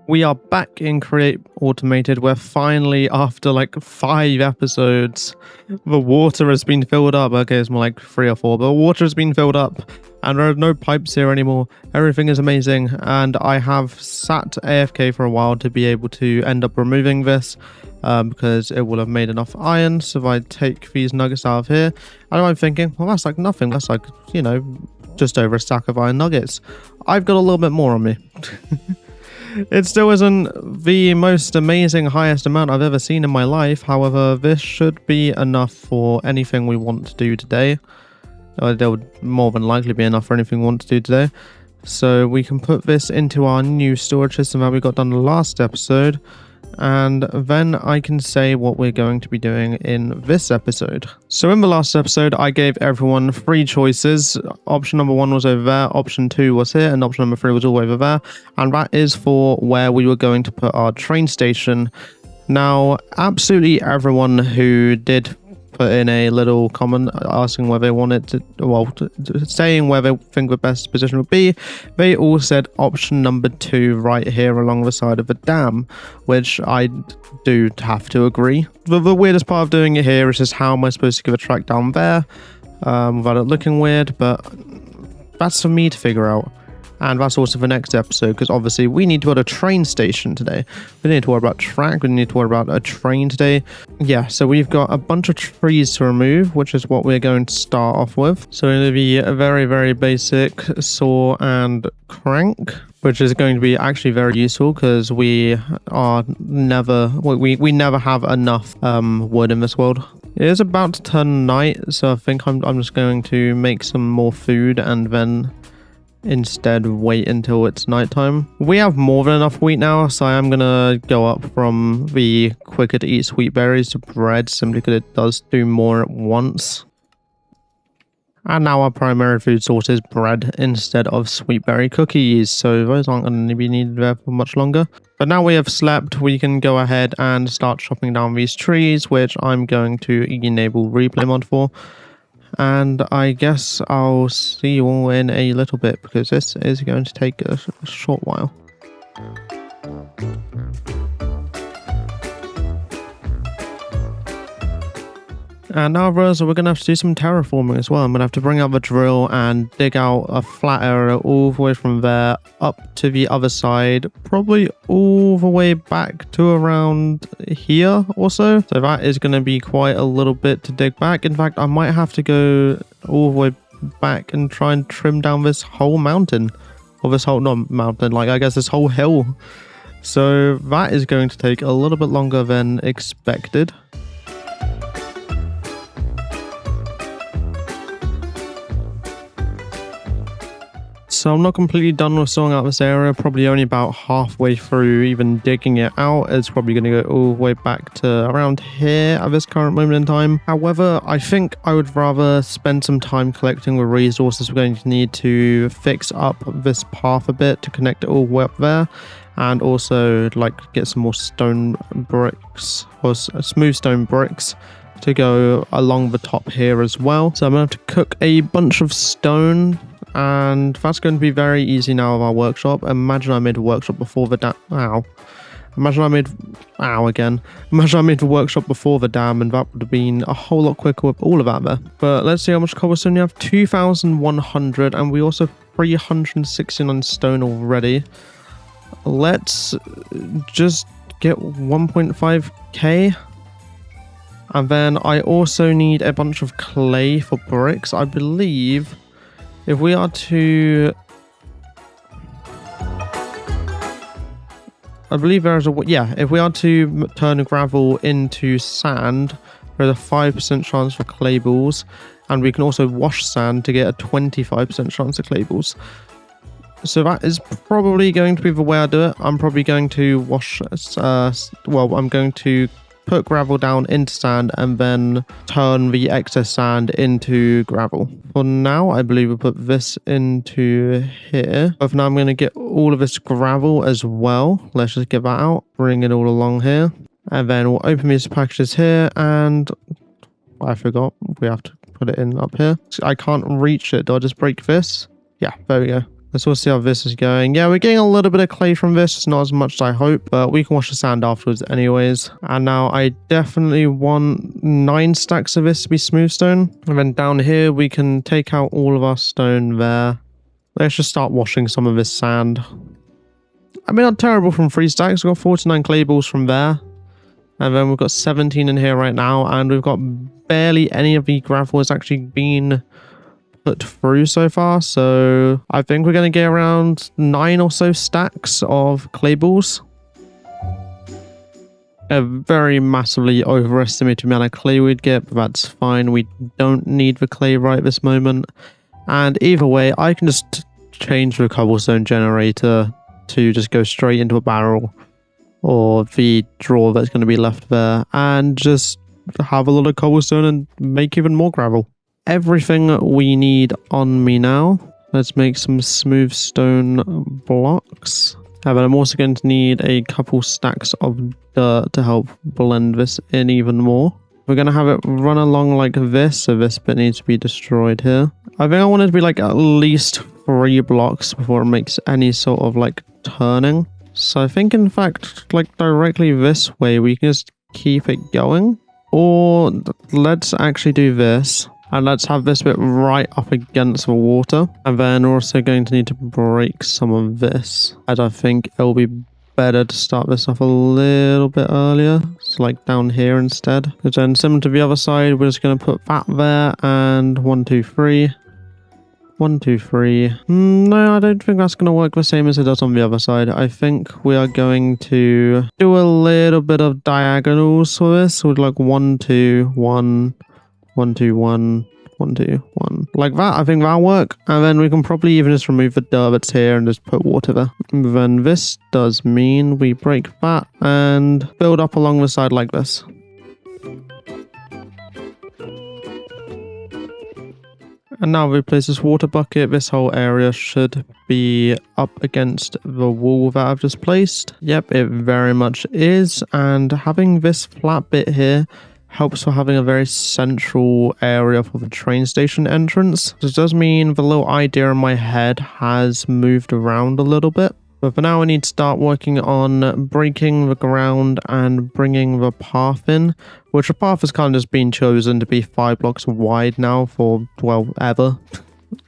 We are back in Create Automated, where finally, after like 5 episodes, the water has been filled up. Okay, it's more like 3 or 4, but the water has been filled up and there are no pipes here anymore. Everything is amazing, and I have sat AFK for a while to be able to end up removing this because it will have made enough iron. So if I take these nuggets out of here, and I'm thinking, well, that's like nothing. That's like, you know, just over a stack of iron nuggets. I've got a little bit more on me. It still isn't the most amazing highest amount I've ever seen in my life. However, this should be enough for anything we want to do today. There would more than likely be enough for anything we want to do today. So we can put this into our new storage system that we got done the last episode. And then I can say what we're going to be doing in this episode. So in the last episode, I gave everyone 3 choices. Option number 1 was over there, option 2 was here, and option number 3 was all over there. And that is for where we were going to put our train station. Now, absolutely everyone who did put in a little comment asking where they wanted to, well, saying where they think the best position would be, they all said option number 2 right here along the side of the dam, which I do have to agree. The weirdest part of doing it here is just how am I supposed to give a track down there without it looking weird, but that's for me to figure out. And that's also the next episode, because obviously we need to build a train station today. We need to worry about track, we need to worry about a train today. Yeah, so we've got a bunch of trees to remove, which is what we're going to start off with. So we're going to be a very, very basic saw and crank, which is going to be actually very useful because we are never, we never have enough wood in this world. It is about to turn night, so I think I'm just going to make some more food and then instead wait until it's nighttime. We have more than enough wheat now, so I am gonna go up from the quicker to eat sweet berries to bread simply because it does do more at once. And now our primary food source is bread instead of sweet berry cookies, so those aren't going to be needed there for much longer. But now we have slept, we can go ahead and start chopping down these trees, which I'm going to enable replay mod for. And I guess I'll see you all in a little bit because this is going to take a short while. And now, brothers, we're going to have to do some terraforming as well. I'm going to have to bring out the drill and dig out a flat area all the way from there up to the other side, probably all the way back to around here or so. So that is going to be quite a little bit to dig back. In fact, I might have to go all the way back and try and trim down this whole mountain. Or this whole, not mountain, like I guess this whole hill. So that is going to take a little bit longer than expected. So I'm not completely done with sawing out this area, probably only about halfway through even digging it out. It's probably going to go all the way back to around here at this current moment in time. However, I think I would rather spend some time collecting the resources we're going to need to fix up this path a bit to connect it all the way up there. And also like get some more stone bricks or smooth stone bricks to go along the top here as well. So I'm going to have to cook a bunch of stone. And that's going to be very easy now with our workshop. Imagine I made a workshop before the dam. Ow. Imagine I made... Ow again. Imagine I made the workshop before the dam, and that would have been a whole lot quicker with all of that there. But let's see how much cobblestone you have. 2,100, and we also have 369 stone already. Let's just get 1.5k. And then I also need a bunch of clay for bricks. I believe... if we are to... I believe there is a... yeah, if we are to turn gravel into sand, there's a 5% chance for clay balls. And we can also wash sand to get a 25% chance of clay balls. So that is probably going to be the way I do it. I'm probably going to wash... well, I'm going to put gravel down into sand and then turn the excess sand into gravel. For now, I believe we'll put this into here. But for now, I'm going to get all of this gravel as well. Let's just get that out, bring it all along here. And then we'll open these packages here and I forgot, we have to put it in up here. I can't reach it. Do I just break this? Yeah, there we go. Let's all see how this is going. Yeah, we're getting a little bit of clay from this. It's not as much as I hope, but we can wash the sand afterwards anyways. And now I definitely want 9 stacks of this to be smooth stone. And then down here, we can take out all of our stone there. Let's just start washing some of this sand. I mean, not terrible from 3 stacks. We've got 49 clay balls from there. And then we've got 17 in here right now. And we've got barely any of the gravel has actually been put through so far, so I think we're going to get around 9 or so stacks of clay balls. A very massively overestimated amount of clay we'd get, but that's fine. We don't need the clay right at this moment, and either way I can just change the cobblestone generator to just go straight into a barrel or the drawer that's going to be left there and just have a lot of cobblestone and make even more gravel. Everything we need on me now. Let's make some smooth stone blocks. But I'm also going to need a couple stacks of dirt to help blend this in even more. We're going to have it run along like this, so this bit needs to be destroyed here. I think I want it to be like at least 3 blocks before it makes any sort of like turning. So I think in fact like directly this way we can just keep it going. Or let's actually do this. And let's have this bit right up against the water. And then we're also going to need to break some of this. And I think it'll be better to start this off a little bit earlier. So like down here instead. Because then similar to the other side, we're just going to put that there. And 1, 2, 3. 1, 2, 3. No, I don't think that's going to work the same as it does on the other side. I think we are going to do a little bit of diagonals for this. With like 1, 2, 1... 1, 2, 1, 1, 2, 1. Like that, I think that'll work. And then we can probably even just remove the dirt that's here and just put water there. And then this does mean we break that and build up along the side like this. And now we place this water bucket. This whole area should be up against the wall that I've just placed. Yep, it very much is. And having this flat bit here helps for having a very central area for the train station entrance. This does mean the little idea in my head has moved around a little bit. But for now I need to start working on breaking the ground and bringing the path in, which the path has kind of just been chosen to be 5 blocks wide now for, well, ever.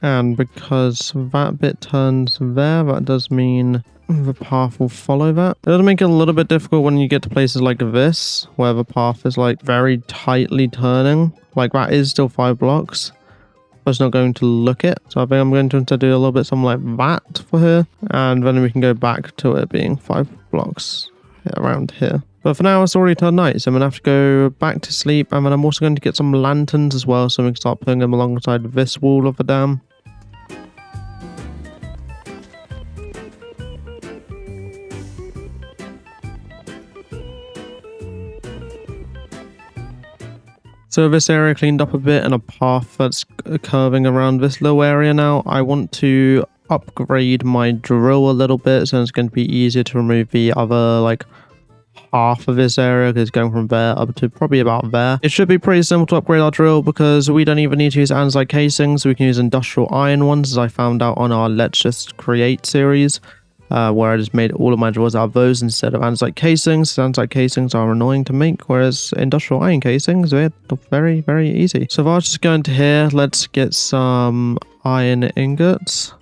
And because that bit turns there, that does mean the path will follow that. It'll make it a little bit difficult when you get to places like this, where the path is like very tightly turning. Like that is still 5 blocks, but it's not going to look it. So I think I'm going to instead do a little bit something like that for here. And then we can go back to it being 5 blocks around here. But for now, it's already turned night, so I'm going to have to go back to sleep. And then I'm also going to get some lanterns as well, so we can start putting them alongside this wall of the dam. So this area cleaned up a bit and a path that's curving around this little area now. I want to upgrade my drill a little bit, so it's going to be easier to remove the other like half of this area, because it's going from there up to probably about there. It should be pretty simple to upgrade our drill because we don't even need to use andesite casings, so we can use industrial iron ones, as I found out on our Let's Just Create series. Where I just made all of my drills out of those instead of andesite casings. Andesite casings are annoying to make, whereas industrial iron casings are very, very easy. So if I was just go into here, let's get some iron ingots.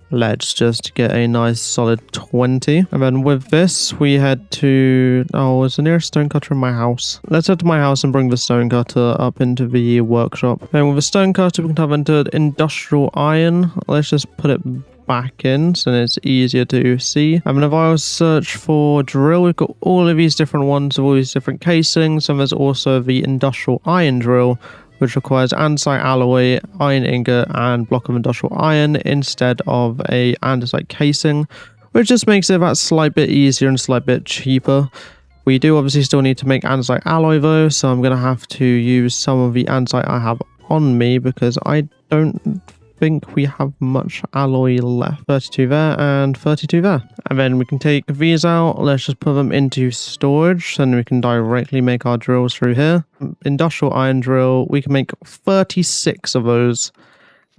Let's just get a nice solid 20. And then with this, we head to... Oh, is the nearest stone cutter in my house? Let's head to my house and bring the stone cutter up into the workshop. And with the stone cutter, we can have into industrial iron. Let's just put it back in so it's easier to see. I mean, if I was search for drill, we've got all of these different ones of all these different casings, and there's also the industrial iron drill, which requires andesite alloy, iron ingot, and block of industrial iron instead of a andesite casing, which just makes it that slight bit easier and slight bit cheaper. We do obviously still need to make andesite alloy though, so I'm going to have to use some of the andesite I have on me because I don't think we have much alloy left. 32 there and 32 there. And then we can take these out. Let's just put them into storage, and we can directly make our drills through here. Industrial iron drill, we can make 36 of those.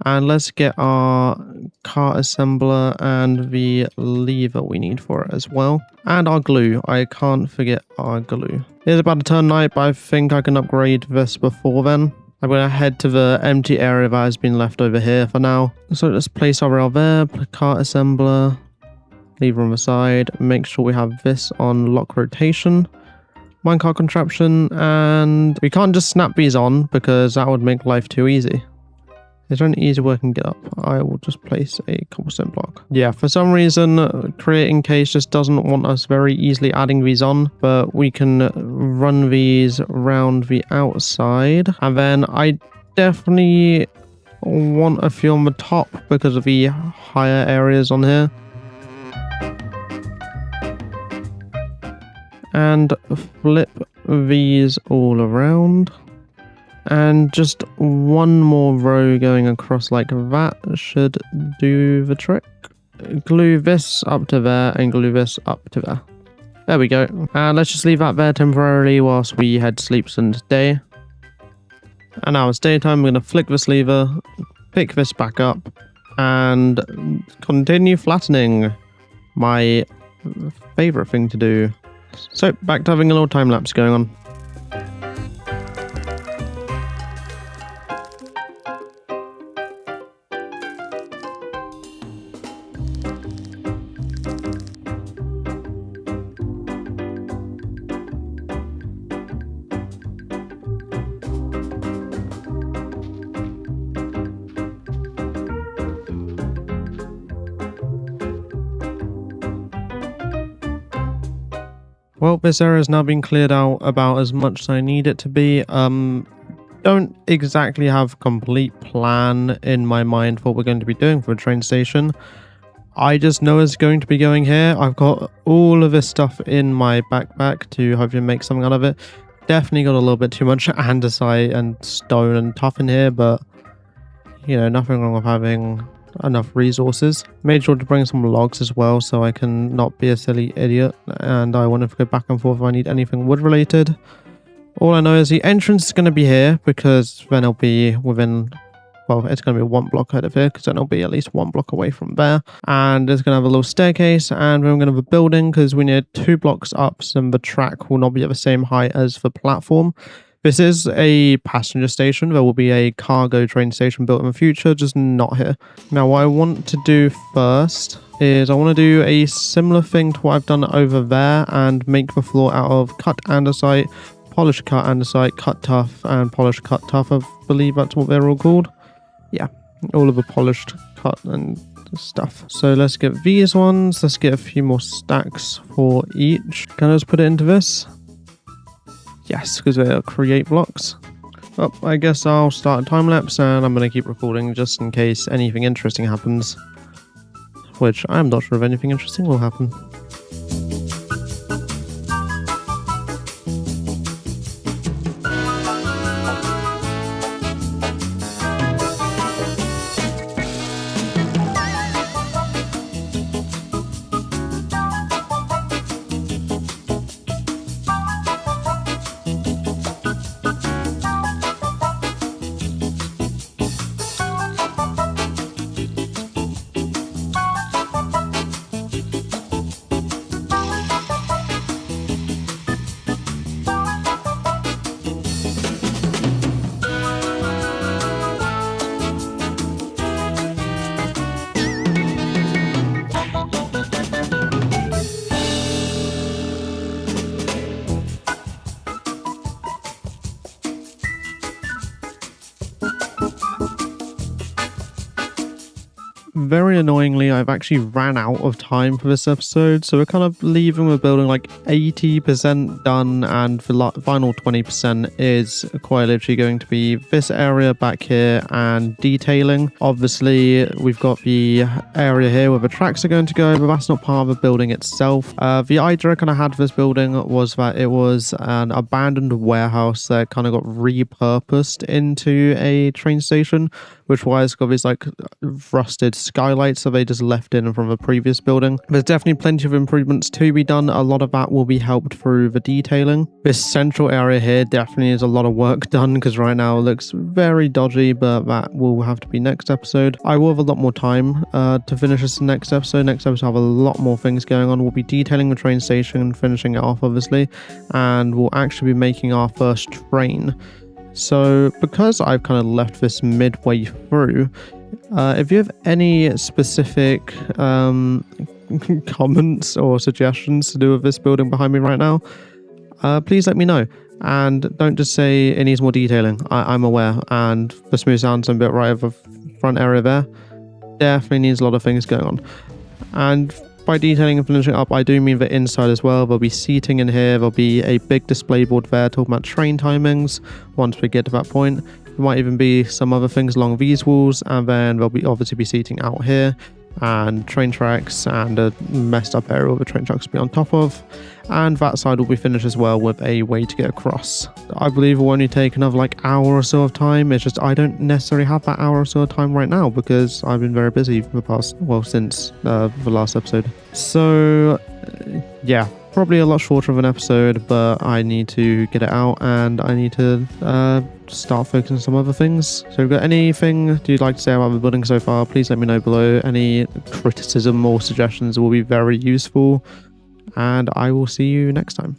And let's get our cart assembler and the lever we need for it as well. And our glue. I can't forget our glue. It's about to turn night, but I think I can upgrade this before then. I'm going to head to the empty area that has been left over here for now. So let's place our rail there, cart assembler, lever on the side, make sure we have this on lock rotation, minecart contraption, and we can't just snap these on because that would make life too easy. Is there an easy way I can get up? I will just place a cobblestone block. Yeah, for some reason, creating case just doesn't want us very easily adding these on, but we can run these around the outside. And then I definitely want a few on the top because of the higher areas on here. And flip these all around. And just one more row going across like that should do the trick. Glue this up to there and glue this up to there. There we go. And let's just leave that there temporarily whilst we head to sleep into day. And now it's daytime. I'm going to flick this lever, pick this back up, and continue flattening. My favorite thing to do. So back to having a little time lapse going on. Well, this area has now been cleared out about as much as I need it to be. Don't exactly have a complete plan in my mind for what we're going to be doing for a train station. I just know it's going to be going here. I've got all of this stuff in my backpack to hopefully make something out of it. Definitely got a little bit too much andesite and stone and tuff in here, but you know, nothing wrong with having enough resources. Made sure to bring some logs as well so I can not be a silly idiot, and I want to go back and forth if I need anything wood related. All I know is the entrance is going to be here because then it'll be within, well, it's going to be one block out of here because then it'll be at least one block away from there, and it's going to have a little staircase, and we're going to have a building because we need 2 blocks up, so the track will not be at the same height as the platform. This is a passenger station. There will be a cargo train station built in the future, just not here. Now, what I want to do first is I want to do a similar thing to what I've done over there and make the floor out of cut andesite, polished cut andesite, cut tuff, and polished cut tuff. I believe that's what they're all called. Yeah, all of the polished cut and stuff. So let's get these ones. Let's get a few more stacks for each. Can I just put it into this? Yes, because they'll create blocks. Well, I guess I'll start a time lapse and I'm going to keep recording just in case anything interesting happens. Which I'm not sure if anything interesting will happen. Very annoyingly, I've actually ran out of time for this episode, so we're kind of leaving the building like 80% done, and the final 20% is quite literally going to be this area back here and detailing. Obviously, we've got the area here where the tracks are going to go, but that's not part of the building itself. The idea I kind of had for this building was that it was an abandoned warehouse that kind of got repurposed into a train station, which why it's got these like rusted skylights that they just left in from a previous building. There's definitely plenty of improvements to be done. A lot of that will be helped through the detailing. This central area here definitely is a lot of work done because right now it looks very dodgy, but that will have to be next episode. I will have a lot more time to finish this next episode. Next episode will have a lot more things going on. We'll be detailing the train station and finishing it off, obviously, and we'll actually be making our first train. So because I've kind of left this midway through, if you have any specific comments or suggestions to do with this building behind me right now, please let me know. And don't just say it needs more detailing. I'm aware, and the smooth sandstone bit right over the front area there definitely needs a lot of things going on. And by detailing and finishing up, I do mean the inside as well. There'll be seating in here. There'll be a big display board there talking about train timings once we get to that point. There might even be some other things along these walls, and then there'll be obviously be seating out here and train tracks and a messed up area where the train tracks will be on top of. And that side will be finished as well with a way to get across. I believe it will only take another like hour or so of time. It's just I don't necessarily have that hour or so of time right now because I've been very busy for the past, well, since the last episode. So yeah, probably a lot shorter of an episode, but I need to get it out and I need to start focusing on some other things. So if you've got anything you'd like to say about the building so far, please let me know below. Any criticism or suggestions will be very useful, and I will see you next time.